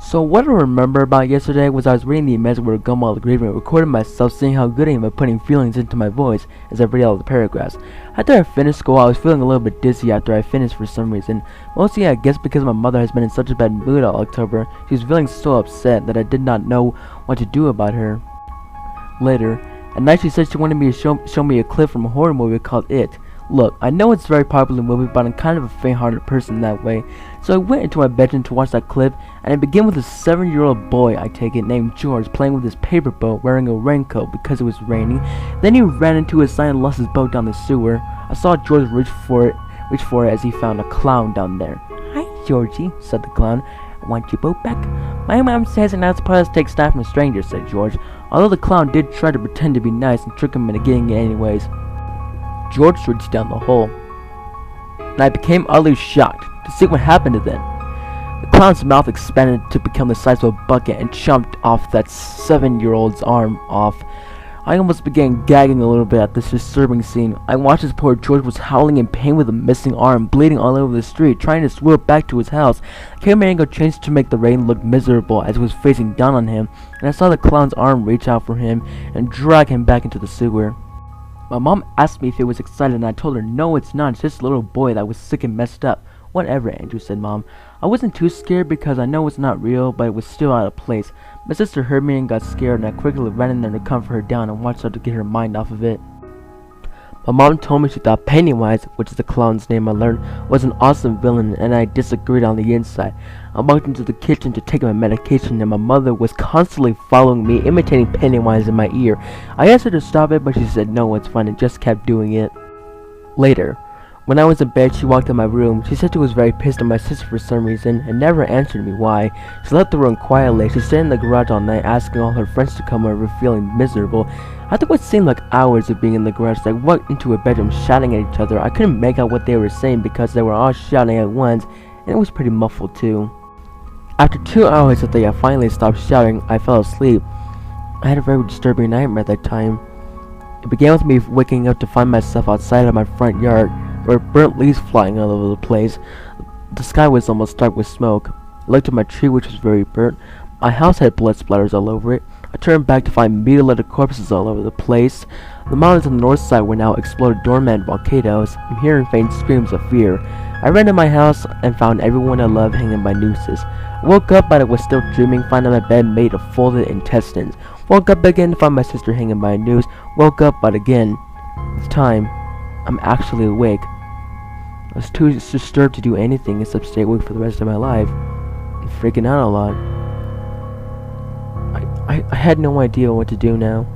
So what I remember about yesterday was I was reading the emails where Gumball agreed and recorded myself saying how good I am at putting feelings into my voice as I read out the paragraphs. After I finished school, I was feeling a little bit dizzy after I finished for some reason. Mostly I guess because my mother has been in such a bad mood all October. She was feeling so upset that I did not know what to do about her. Later, at night she said she wanted me to show me a clip from a horror movie called It. Look, I know it's a very popular movie, but I'm kind of a faint-hearted person that way. So I went into my bedroom to watch that clip, and it began with a 7-year-old boy, I take it, named George, playing with his paper boat, wearing a raincoat because it was raining. Then he ran into his sign and lost his boat down the sewer. I saw George reach for it as he found a clown down there. "Hi, Georgie," said the clown. "I want your boat back." "My mom says I'm not supposed to take stuff from strangers," said George, although the clown did try to pretend to be nice and trick him into getting it anyways. George reached down the hole, and I became utterly shocked to see what happened to them. The clown's mouth expanded to become the size of a bucket and chomped off that 7-year-old's arm off. I almost began gagging a little bit at this disturbing scene. I watched as poor George was howling in pain with a missing arm, bleeding all over the street, trying to swim back to his house. The camera angle changed to make the rain look miserable as it was facing down on him, and I saw the clown's arm reach out for him and drag him back into the sewer. My mom asked me if it was exciting, and I told her, "No, it's not. It's just a little boy that was sick and messed up." "Whatever," Andrew said, Mom. I wasn't too scared because I know it's not real, but it was still out of place. My sister heard me and got scared, and I quickly ran in there to comfort her down and watched her to get her mind off of it. My mom told me she thought Pennywise, which is the clown's name I learned, was an awesome villain, and I disagreed on the inside. I walked into the kitchen to take my medication, and my mother was constantly following me, imitating Pennywise in my ear. I asked her to stop it, but she said no, it's fine, and just kept doing it. Later, when I was in bed, she walked in my room. She said she was very pissed at my sister for some reason, and never answered me why. She left the room quietly. She stayed in the garage all night, asking all her friends to come over, feeling miserable. After what seemed like hours of being in the garage, they walked into a bedroom shouting at each other. I couldn't make out what they were saying because they were all shouting at once, and it was pretty muffled too. After 2 hours that they finally stopped shouting, I fell asleep. I had a very disturbing nightmare at that time. It began with me waking up to find myself outside of my front yard. There were burnt leaves flying all over the place. The sky was almost dark with smoke. I looked at my tree, which was very burnt. My house had blood splatters all over it. I turned back to find mutilated corpses all over the place. The mountains on the north side were now exploded dormant volcanoes. I'm hearing faint screams of fear. I ran to my house and found everyone I love hanging by nooses. I woke up, but I was still dreaming, finding my bed made of folded intestines. Woke up again to find my sister hanging by a noose. Woke up, but again, this time, I'm actually awake. I was too disturbed to do anything except stay awake for the rest of my life. I'm freaking out a lot. I had no idea what to do now.